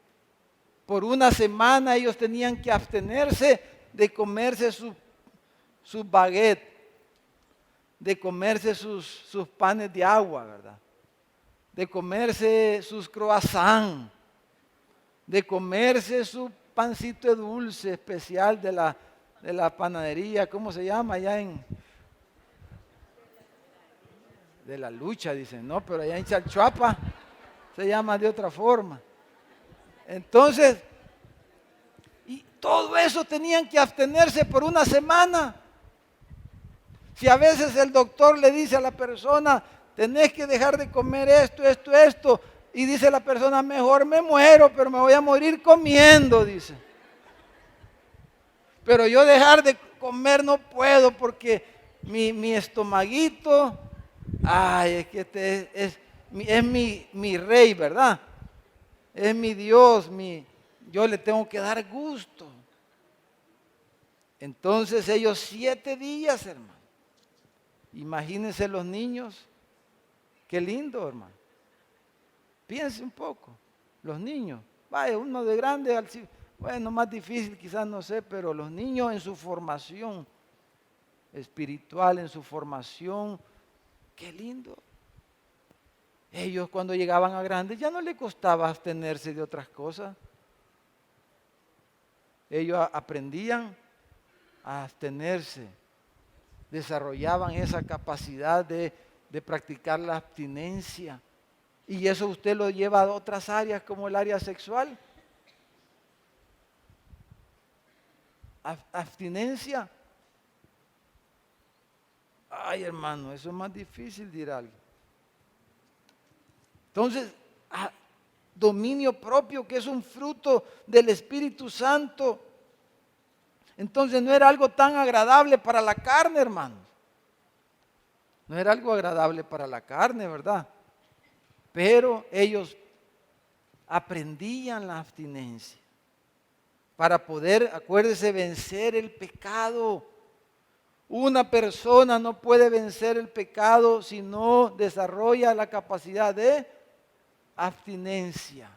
Por una semana ellos tenían que abstenerse de comerse sus baguettes, de comerse sus panes de agua, ¿verdad? De comerse sus croissants, de comerse su pancito de dulce especial de la panadería, ¿cómo se llama allá de la lucha? Dicen, no, pero allá en Chalchuapa se llama de otra forma. Entonces, y todo eso tenían que abstenerse por una semana. Si a veces el doctor le dice a la persona, tenés que dejar de comer esto, y dice la persona, mejor me muero, pero me voy a morir comiendo, dice. Pero yo dejar de comer no puedo porque mi estomaguito, ay, es que es mi rey, ¿verdad? Es mi Dios, yo le tengo que dar gusto. Entonces ellos 7 días, hermano. Imagínense los niños, qué lindo, hermano. Piense un poco, los niños, vaya, uno de grande, bueno, más difícil quizás, no sé, pero los niños en su formación espiritual, en su formación, qué lindo. Ellos cuando llegaban a grandes ya no les costaba abstenerse de otras cosas. Ellos aprendían a abstenerse, desarrollaban esa capacidad de practicar la abstinencia. Y eso usted lo lleva a otras áreas como el área sexual. Abstinencia. Ay, hermano, eso es más difícil, dirá alguien. Entonces, dominio propio, que es un fruto del Espíritu Santo. Entonces no era algo tan agradable para la carne, hermanos. No era algo agradable para la carne, ¿verdad? Pero ellos aprendían la abstinencia para poder, acuérdese, vencer el pecado. Una persona no puede vencer el pecado si no desarrolla la capacidad de abstinencia.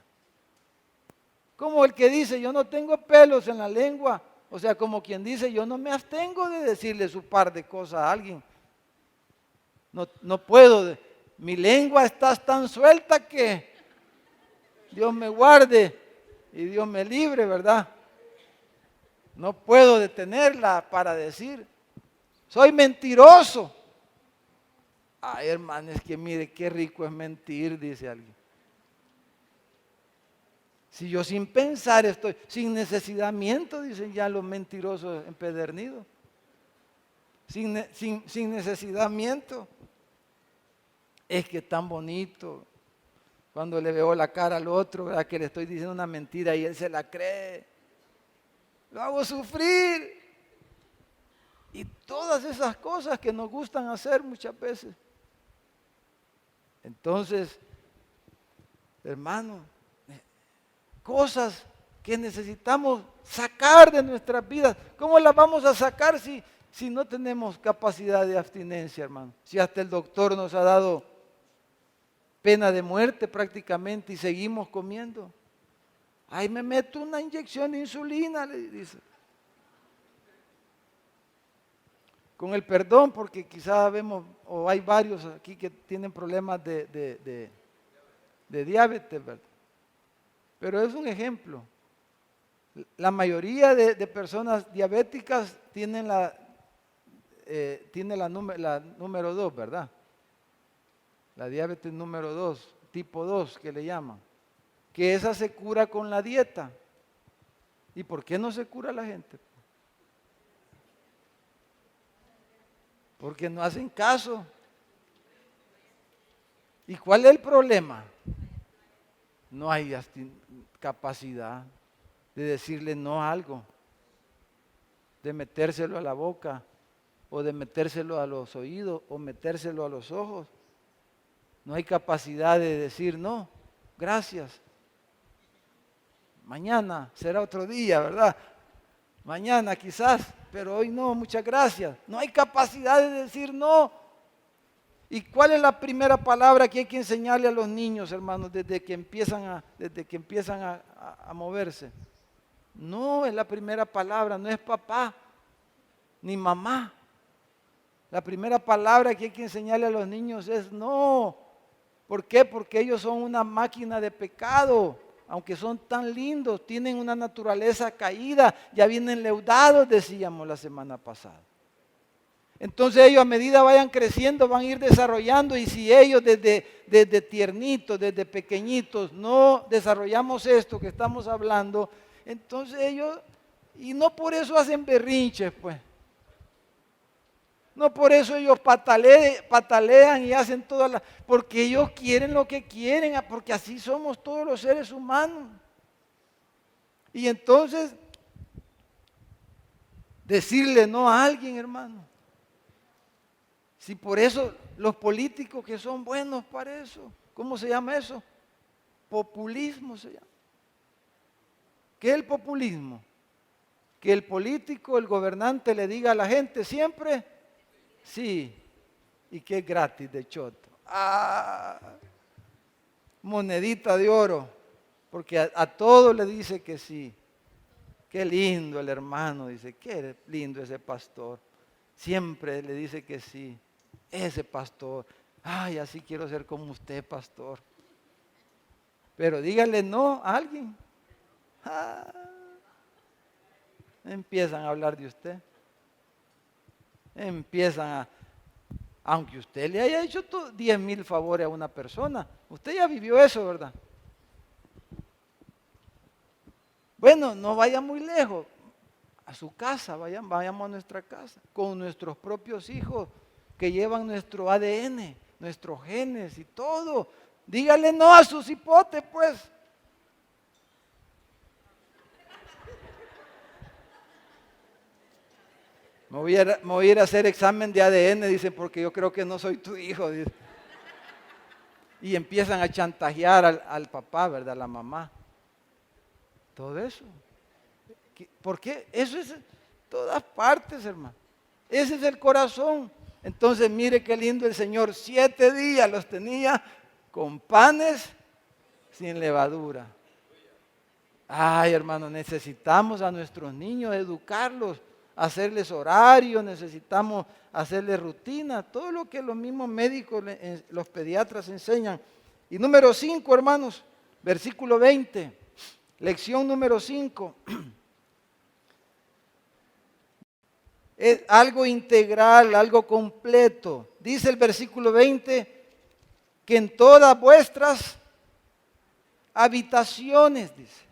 Como el que dice, yo no tengo pelos en la lengua. O sea, como quien dice, yo no me abstengo de decirle su par de cosas a alguien. No puedo. Mi lengua está tan suelta que Dios me guarde y Dios me libre, ¿verdad? No puedo detenerla para decir, soy mentiroso. Ay, hermano, es que mire qué rico es mentir, dice alguien. Si yo sin pensar estoy, sin necesidadmiento, dicen ya los mentirosos empedernidos. Sin necesidadmiento. Es que es tan bonito cuando le veo la cara al otro, ¿verdad? Que le estoy diciendo una mentira y él se la cree. Lo hago sufrir. Y todas esas cosas que nos gustan hacer muchas veces. Entonces, hermano, cosas que necesitamos sacar de nuestras vidas. ¿Cómo las vamos a sacar si no tenemos capacidad de abstinencia, hermano? Si hasta el doctor nos ha dado pena de muerte prácticamente y seguimos comiendo. Ay, me meto una inyección de insulina, le dice. Con el perdón, porque quizás vemos, o hay varios aquí que tienen problemas de diabetes, ¿verdad? Pero es un ejemplo. La mayoría de personas diabéticas tienen la número 2, ¿verdad? La diabetes número 2, tipo 2 que le llaman. Que esa se cura con la dieta. ¿Y por qué no se cura la gente? Porque no hacen caso. ¿Y cuál es el problema? No hay capacidad de decirle no a algo, de metérselo a la boca, o de metérselo a los oídos, o metérselo a los ojos. No hay capacidad de decir no, gracias. Mañana será otro día, ¿verdad? Mañana quizás, pero hoy no, muchas gracias. No hay capacidad de decir no. ¿Y cuál es la primera palabra que hay que enseñarle a los niños, hermanos, desde que empiezan a moverse? No es la primera palabra, no es papá ni mamá. La primera palabra que hay que enseñarle a los niños es no. ¿Por qué? Porque ellos son una máquina de pecado. Aunque son tan lindos, tienen una naturaleza caída, ya vienen leudados, decíamos la semana pasada. Entonces ellos a medida vayan creciendo van a ir desarrollando, y si ellos desde tiernitos, desde pequeñitos no desarrollamos esto que estamos hablando, entonces ellos, y no por eso hacen berrinches pues. No por eso ellos patalean y hacen todas las... Porque ellos quieren lo que quieren, porque así somos todos los seres humanos. Y entonces, decirle no a alguien, hermano. Si por eso los políticos que son buenos para eso, ¿cómo se llama eso? Populismo se llama. ¿Qué es el populismo? Que el político, el gobernante le diga a la gente siempre... Sí, y que es gratis de choto. Monedita de oro, porque a todo le dice que sí. Qué lindo el hermano, dice, qué lindo ese pastor. Siempre le dice que sí, ese pastor. Ay, así quiero ser como usted, pastor. Pero dígale no a alguien. Empiezan a hablar de usted. Aunque usted le haya hecho 10,000 favores a una persona, usted ya vivió eso, ¿verdad? Bueno, no vaya muy lejos, a su casa, vayamos a nuestra casa, con nuestros propios hijos que llevan nuestro ADN, nuestros genes y todo. Dígale no a sus hipotes, pues. Me voy a ir a hacer examen de ADN, dice, porque yo creo que no soy tu hijo, dice. Y empiezan a chantajear al papá, ¿verdad? A la mamá. Todo eso. ¿Por qué? Eso es en todas partes, hermano. Ese es el corazón. Entonces, mire qué lindo el Señor. 7 días los tenía con panes sin levadura. Ay, hermano, necesitamos a nuestros niños educarlos, hacerles horario, necesitamos hacerles rutina, todo lo que los mismos médicos, los pediatras enseñan. Y número 5, hermanos, versículo 20, lección número 5. Es algo integral, algo completo. Dice el versículo 20, que en todas vuestras habitaciones, dice.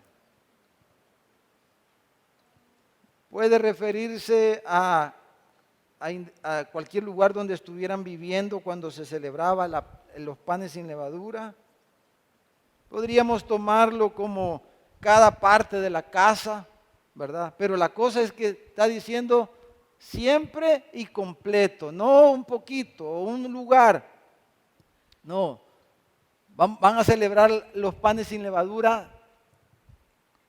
Puede referirse a cualquier lugar donde estuvieran viviendo cuando se celebraba los panes sin levadura. Podríamos tomarlo como cada parte de la casa, ¿verdad? Pero la cosa es que está diciendo siempre y completo, no un poquito o un lugar. No, van a celebrar los panes sin levadura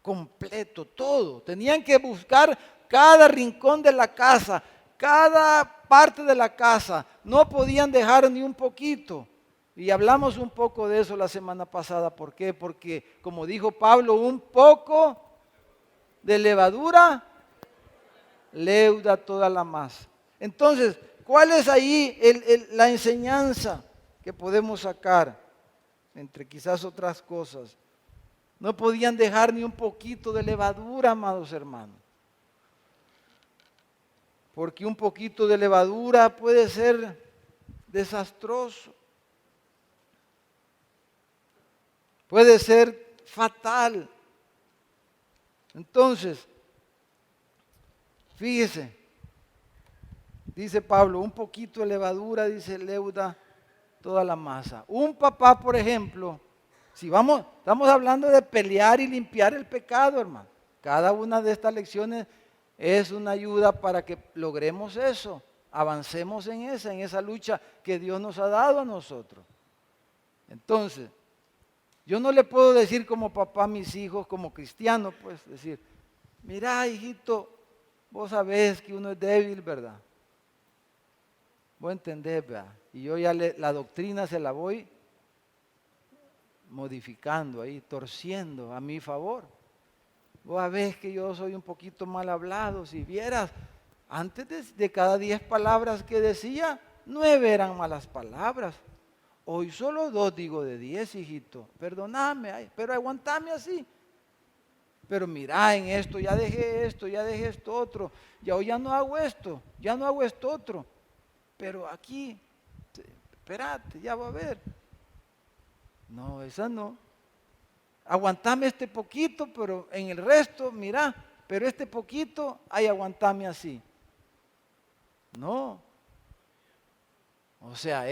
completo, todo. Tenían que buscar cada rincón de la casa, cada parte de la casa. No podían dejar ni un poquito. Y hablamos un poco de eso la semana pasada. ¿Por qué? Porque, como dijo Pablo, un poco de levadura leuda toda la masa. Entonces, ¿cuál es ahí la enseñanza que podemos sacar? Entre quizás otras cosas. No podían dejar ni un poquito de levadura, amados hermanos. Porque un poquito de levadura puede ser desastroso. Puede ser fatal. Entonces, fíjese, dice Pablo, un poquito de levadura, dice, leuda toda la masa. Un papá, por ejemplo, estamos hablando de pelear y limpiar el pecado, hermano. Cada una de estas lecciones es una ayuda para que logremos eso, avancemos en esa lucha que Dios nos ha dado a nosotros. Entonces, yo no le puedo decir como papá a mis hijos, como cristiano, pues decir, mira, hijito, vos sabés que uno es débil, ¿verdad? Voy a entender, ¿verdad? Y yo ya la doctrina se la voy modificando ahí, torciendo a mi favor. Vos sabés que yo soy un poquito mal hablado. Si vieras, antes de cada 10 palabras que decía, 9 eran malas palabras. Hoy solo 2 digo de 10, hijito. Perdóname, pero aguantame así. Pero mira, en esto ya dejé esto otro. Ya hoy ya no hago esto, ya no hago esto otro. Pero aquí, espérate, ya va a ver. No, esa no. Aguantame este poquito, pero en el resto, mira, pero este poquito, ay, aguantame así. No. O sea,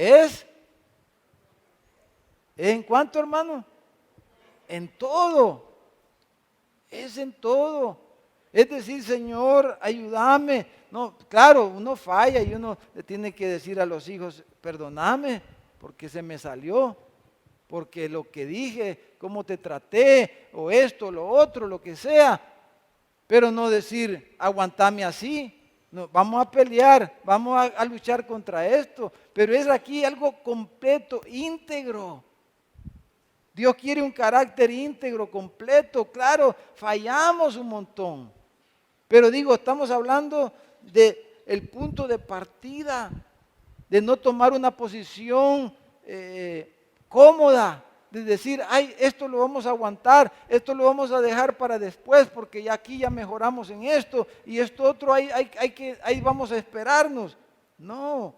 ¿en cuánto, hermano? En todo. Es en todo. Es decir, Señor, ayúdame. No, claro, uno falla y uno le tiene que decir a los hijos, perdóname, porque se me salió, porque lo que dije, cómo te traté, o esto, lo otro, lo que sea. Pero no decir, aguantame así. No, vamos a pelear, vamos a luchar contra esto. Pero es aquí algo completo, íntegro. Dios quiere un carácter íntegro, completo. Claro, fallamos un montón. Pero digo, estamos hablando del punto de partida, de no tomar una posición cómoda, de decir, ay, esto lo vamos a aguantar, esto lo vamos a dejar para después, porque ya aquí ya mejoramos en esto, y esto otro, ahí vamos a esperarnos. No.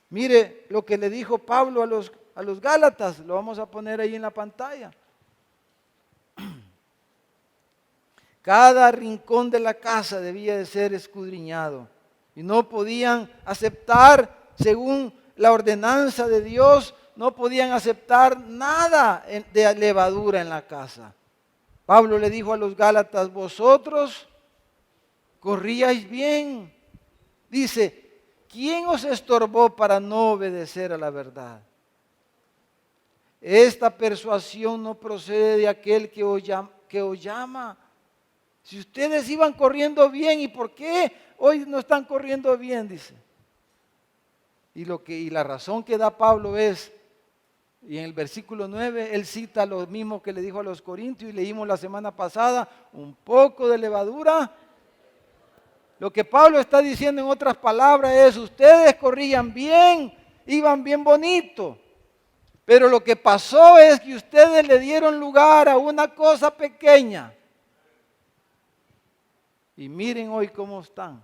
Mire lo que le dijo Pablo a los Gálatas, lo vamos a poner ahí en la pantalla. Cada rincón de la casa debía de ser escudriñado y no podían aceptar, según la ordenanza de Dios, no podían aceptar nada de levadura en la casa. Pablo le dijo a los Gálatas, vosotros corríais bien. Dice, ¿quién os estorbó para no obedecer a la verdad? Esta persuasión no procede de aquel que os llama. Si ustedes iban corriendo bien, ¿y por qué hoy no están corriendo bien? Dice. Y la razón que da Pablo es, y en el versículo 9, él cita lo mismo que le dijo a los corintios y leímos la semana pasada, un poco de levadura. Lo que Pablo está diciendo en otras palabras es, ustedes corrían bien, iban bien bonito. Pero lo que pasó es que ustedes le dieron lugar a una cosa pequeña. Y miren hoy cómo están.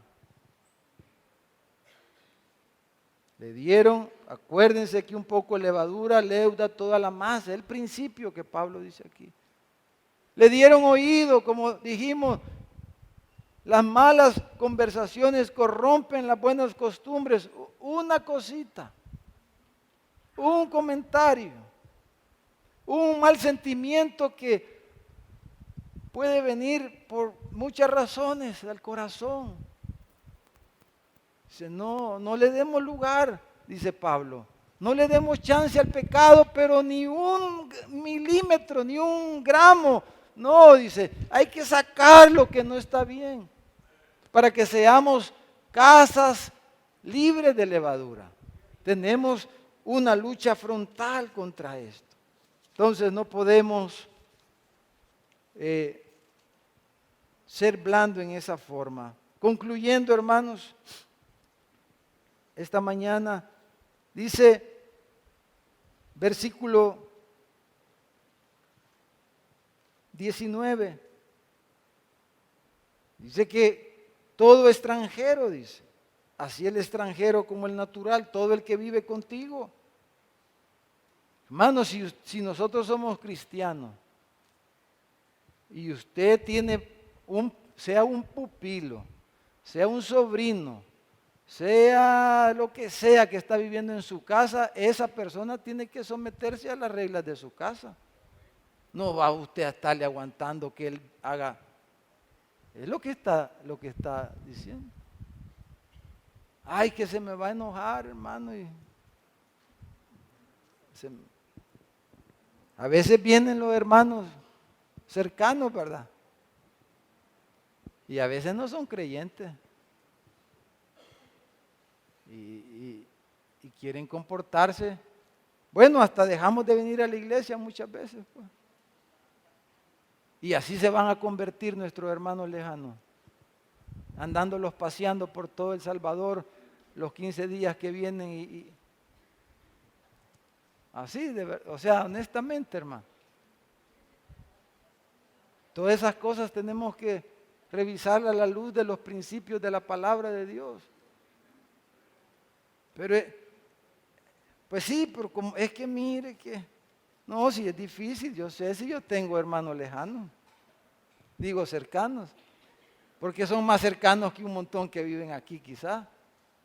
Le dieron, acuérdense que un poco de levadura leuda toda la masa, el principio que Pablo dice aquí. Le dieron oído, como dijimos, las malas conversaciones corrompen las buenas costumbres. Una cosita, un comentario, un mal sentimiento que puede venir por muchas razones del corazón. Dice, no le demos lugar, dice Pablo. No le demos chance al pecado, pero ni un milímetro, ni un gramo. No, dice, hay que sacar lo que no está bien para que seamos casas libres de levadura. Tenemos una lucha frontal contra esto. Entonces no podemos ser blando en esa forma. Concluyendo, hermanos, esta mañana dice, versículo 19, dice que todo extranjero, dice, así el extranjero como el natural, todo el que vive contigo. Hermanos, si nosotros somos cristianos y usted tiene sea un pupilo, sea un sobrino, sea lo que sea que está viviendo en su casa, esa persona tiene que someterse a las reglas de su casa. No va usted a estarle aguantando que él haga. Es lo que está diciendo. Ay, que se me va a enojar, hermano. A veces vienen los hermanos cercanos, ¿verdad? Y a veces no son creyentes. y quieren comportarse. Bueno, hasta dejamos de venir a la iglesia muchas veces, pues. Y así se van a convertir nuestros hermanos lejanos, andándolos paseando por todo El Salvador los 15 días que vienen y así, o sea, honestamente, hermano. Todas esas cosas tenemos que revisarlas a la luz de los principios de la palabra de Dios. Pero, pues sí, pero como es que mire que, no, si es difícil, yo sé si yo tengo hermanos lejanos, digo cercanos, porque son más cercanos que un montón que viven aquí quizás.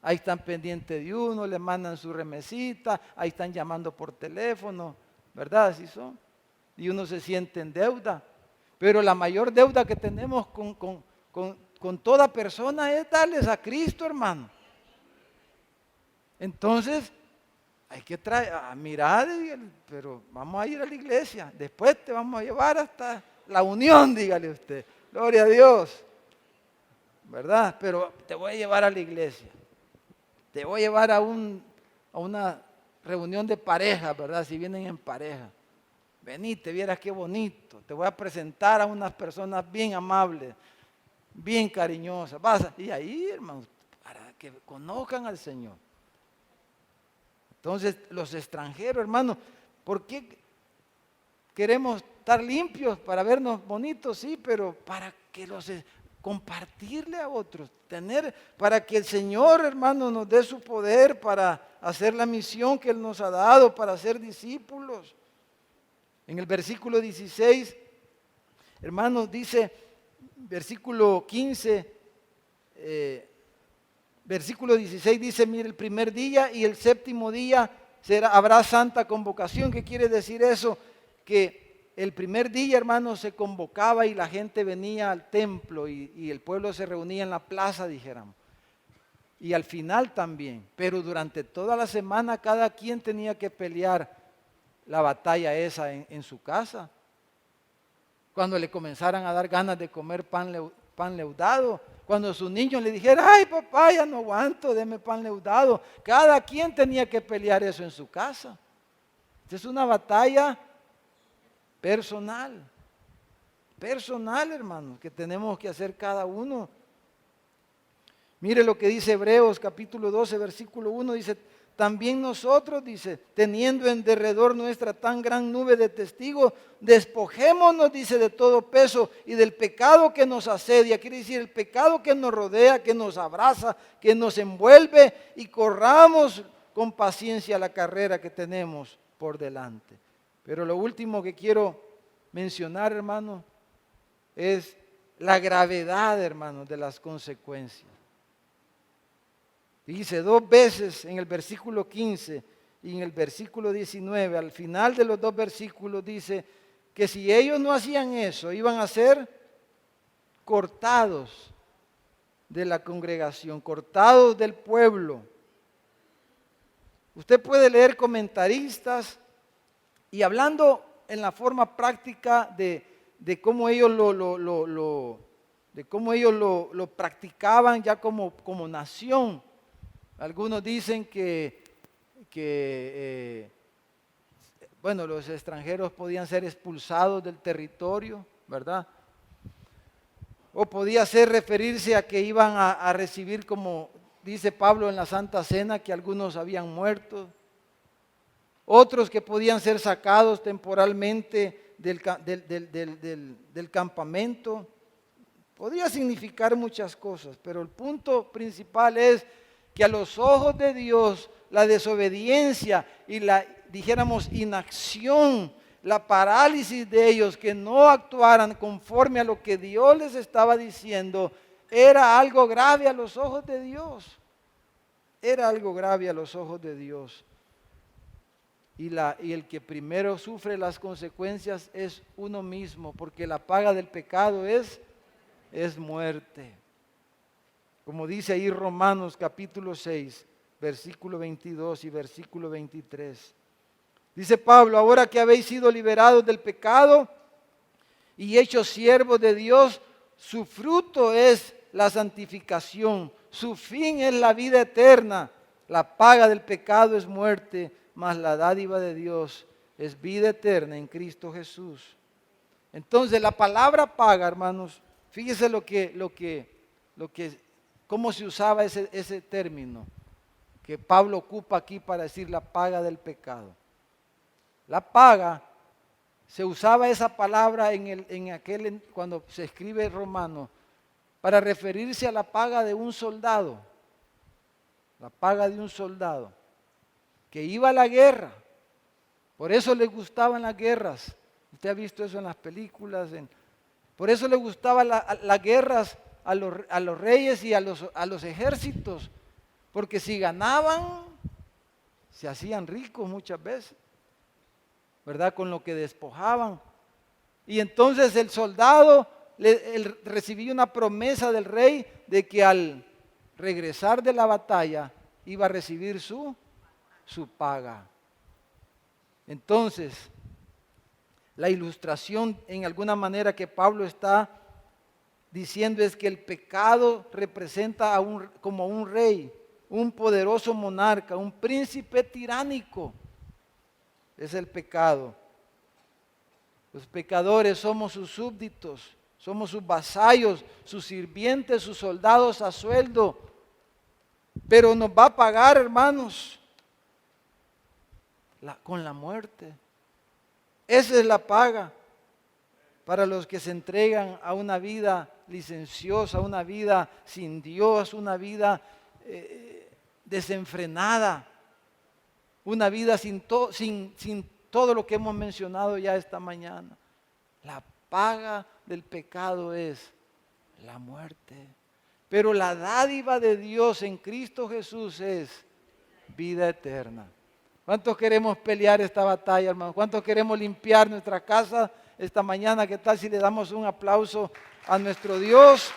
Ahí están pendientes de uno, le mandan su remesita, ahí están llamando por teléfono, ¿verdad? Así son. Y uno se siente en deuda. Pero la mayor deuda que tenemos con toda persona es darles a Cristo, hermano. Entonces, hay que traer, mirar, pero vamos a ir a la iglesia. Después te vamos a llevar hasta la unión, dígale usted. Gloria a Dios. ¿Verdad? Pero te voy a llevar a la iglesia. Te voy a llevar a una reunión de pareja, ¿verdad? Si vienen en pareja. Vení, te vieras qué bonito. Te voy a presentar a unas personas bien amables, bien cariñosas. Y ahí, hermanos, para que conozcan al Señor. Entonces, los extranjeros, hermanos, ¿por qué queremos estar limpios para vernos bonitos? Sí, pero para que compartirle a otros, para que el Señor, hermano, nos dé su poder para hacer la misión que Él nos ha dado, para ser discípulos. En el versículo 16, hermanos, dice, versículo 15, versículo 16 dice, mire, el primer día y el séptimo día habrá santa convocación. ¿Qué quiere decir eso? Que el primer día, hermanos, se convocaba y la gente venía al templo y el pueblo se reunía en la plaza, dijéramos. Y al final también, pero durante toda la semana cada quien tenía que pelear la batalla esa en su casa. Cuando le comenzaran a dar ganas de comer pan leudado, cuando sus niños le dijeran, ay papá, ya no aguanto, deme pan leudado. Cada quien tenía que pelear eso en su casa. Esta es una batalla personal, hermanos, que tenemos que hacer cada uno. Mire lo que dice Hebreos capítulo 12, versículo 1, dice, también nosotros, dice, teniendo en derredor nuestra tan gran nube de testigos, despojémonos, dice, de todo peso y del pecado que nos asedia, quiere decir el pecado que nos rodea, que nos abraza, que nos envuelve, y corramos con paciencia la carrera que tenemos por delante. Pero lo último que quiero mencionar, hermano, es la gravedad, hermano, de las consecuencias. Dice 2 veces en el versículo 15 y en el versículo 19, al final de los 2 versículos dice que si ellos no hacían eso, iban a ser cortados de la congregación, cortados del pueblo. Usted puede leer comentaristas y hablando en la forma práctica de cómo ellos lo practicaban ya como nación. Algunos dicen que los extranjeros podían ser expulsados del territorio, ¿verdad? O podía ser referirse a que iban a recibir, como dice Pablo en la Santa Cena, que algunos habían muerto. Otros que podían ser sacados temporalmente del campamento. Podría significar muchas cosas, pero el punto principal es que a los ojos de Dios la desobediencia y la, dijéramos, inacción, la parálisis de ellos que no actuaran conforme a lo que Dios les estaba diciendo, era algo grave a los ojos de Dios. Era algo grave a los ojos de Dios. Y el que primero sufre las consecuencias es uno mismo, porque la paga del pecado es muerte. Como dice ahí Romanos capítulo 6, versículo 22 y versículo 23. Dice Pablo, ahora que habéis sido liberados del pecado y hechos siervos de Dios, su fruto es la santificación, su fin es la vida eterna, La paga del pecado es muerte, mas la dádiva de Dios es vida eterna en Cristo Jesús. Entonces la palabra paga, hermanos, fíjese cómo se usaba ese término que Pablo ocupa aquí para decir la paga del pecado. La paga, se usaba esa palabra cuando se escribe romano, para referirse a la paga de un soldado. La paga de un soldado que iba a la guerra. Por eso le gustaban las guerras. Usted ha visto eso en las películas. Por eso le gustaban las guerras a los reyes y a los ejércitos. Porque si ganaban, se hacían ricos muchas veces, ¿verdad? Con lo que despojaban. Y entonces el soldado él recibía una promesa del rey de que al regresar de la batalla iba a recibir su paga. Entonces, la ilustración en alguna manera que Pablo está diciendo es que el pecado representa como un rey, un poderoso monarca, un príncipe tiránico. Es el pecado. Los pecadores somos sus súbditos, somos sus vasallos, sus sirvientes, sus soldados a sueldo. Pero nos va a pagar, hermanos, con la muerte. Esa es la paga para los que se entregan a una vida licenciosa, una vida sin Dios, una vida desenfrenada, una vida sin todo lo que hemos mencionado ya esta mañana. La paga del pecado es la muerte. Pero la dádiva de Dios en Cristo Jesús es vida eterna. ¿Cuántos queremos pelear esta batalla, hermanos? ¿Cuántos queremos limpiar nuestra casa esta mañana? ¿Qué tal si le damos un aplauso a nuestro Dios?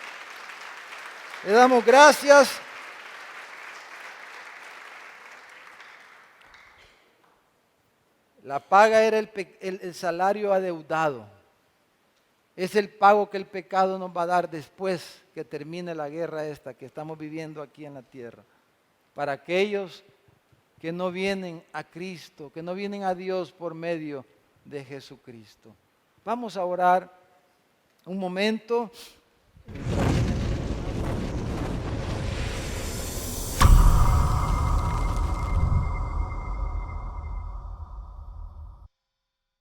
Le damos gracias. La paga era el salario adeudado. Es el pago que el pecado nos va a dar después que termine la guerra esta que estamos viviendo aquí en la tierra. Para aquellos que no vienen a Cristo, que no vienen a Dios por medio de Jesucristo. Vamos a orar un momento.